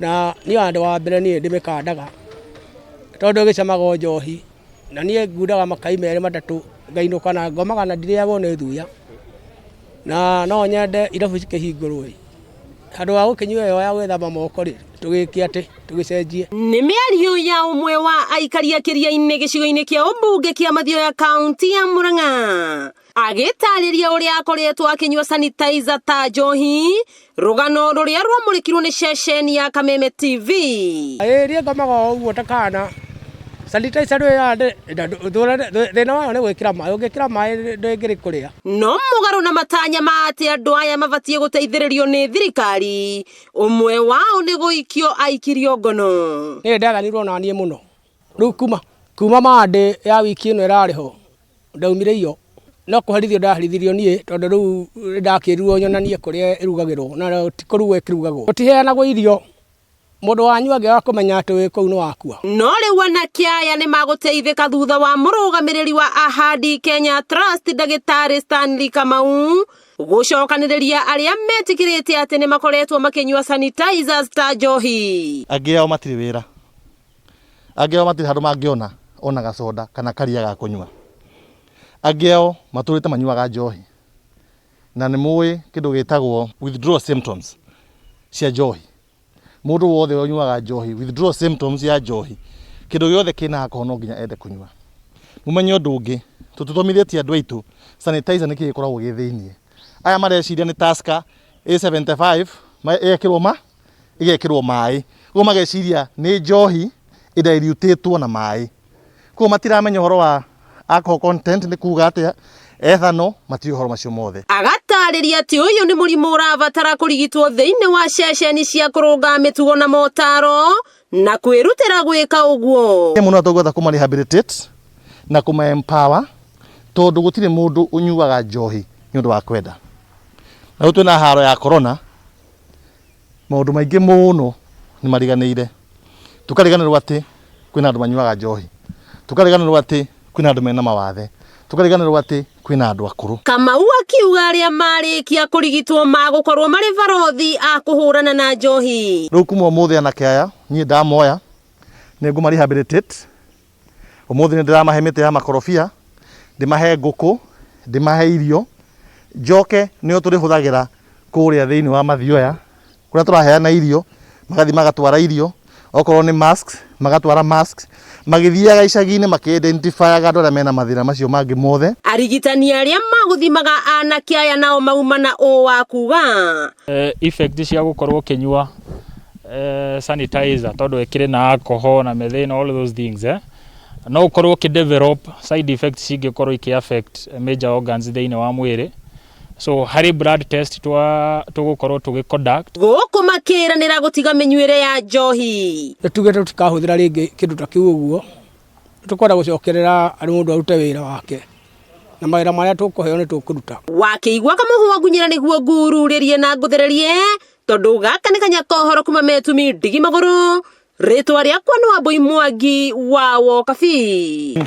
na ni andu wa mbere ni ndimikandaga tondu gicamaga njohi na ni ngudaga makai mere matatu ngainuka na ngomaga na ndiria wone thuya na no nyende irabu cikihingurwo handu wa gukinyua yo ya gwethamba moko ri tugiki ati tugicenjie. Ni miario ya umwe wa aikari a Kiria-ini gicigo-ini kia umbunge kia Mathioya kaunti ya Murang'a agitariria uria akoretwo akinyua sanitizer ta njohi, rugano ruria rwamurikirwo ni ceceni ya Kameme TV. Ria ngomaga uguo takana sanitizer ya thina wayo ni gwikira mai ungikira mai ndengiri kuria no mugaru na matanya ma ati andu aya mabatie guteithiririo ni thirikari, umwe wao ni guikio aikirio ngono. Ni ndaganirwo na nie muno riu kuma mande ya wiki ino irariho ndaumire iyo no kuherithio ndaherithirio nie tondu riu ndakirirwo nyonanie kuria irugagirwo na ti kuruga ikirugagwo utiheanagwo irio mundu wanyu angiaga kumenya ati wi kuu ni wakua. No riu Anake aya ni maguteithika thutha wa murugamiriri wa Ahadi Kenya Trust Ndagitari Stanley Kamau gucokaniriria aria metikirite ati ni makoretwo makinyua sanitizers ta njohi. Angiao matiri wira, angiao matiri handu mangiona ona gacoda kana karia ga kunyua, angiao maturite manyuaga njohi na ni muwi kindu gitagwo withdrawal symptoms cia njohi. Mundu wothe unyuaga njohi withdrawal symptoms ya njohi kindu giothe kina alcohol no nginya ende kunyua. Mumenye undu ungi tututomithetie andu aitu sanitizer niki gikoragwo gi thiini aya mareciria ni Tusker A75 igekirwo mai go mageciria ni njohi idilutatwo na mai ko matiramenya horo wa alcohol content ni kuga atia ethanol mati horo macio mothe. Agatariria ati uyu ni murimu urabatara kurigitwo thiini wa ceceni cia kurunga mitugo na motaro na kwirutira gwika uguo. Muno atogotha kuma rehabilitate na kuma empower tondu gutire mundu unyuaga njohi ni undu wa kwenda. Na utu na haro ya corona maundu maingi muno ni mariganiire, tukariganirwo ati kwina andu manyuaga njohi, tukariganirwo ati kwina andu mena mawathe, tukariganirwo ati kwina andu akuru. Kamau akiuga aria marikia kurigitwo magukorwo mari barothi a kuhurana na njohi. Riu kuma umuthi Anake aya nie ndamoya ni nguma rehabilitate. Umuthi ni ndiramahe mite ya makorofia, ndimahe nguku, ndimahe irio, njoke nio turihuthagira kuria thiini wa Mathioya kuria turaheana irio, magathi magatwara irio, okorwo ni masks magatwara masks, magithiaga icagi-ini makiidentifyaga andu aria mena mathina macio mangi mothe. Arigitani aria maguthimaga Anake aya nao maumana o wa kuga effect cia gukorwo kinyua sanitizer tondu ekire na alcohol na methane all those things no ukorwo ki develop side effects cingikorwo iki affect major organs thiini wa mwiri. So hari blood test tugukorwo tugiconduct guku makiranira gutiga minyuire ya njohi. Tuge tutikahuthira ringi kindu ta kiu uguo tukwenda gucokerera ari mundu arute wira wake na mawira maria tukuheo ni tukuruta. Wakiigua kamuhu wagunyira niguo ngururirie na nguthererie tondu gaka ni kanya kohoro kuma metumi ndigi maguru. Ritwa riakwa no Wambui Mwangi wa Wokabi.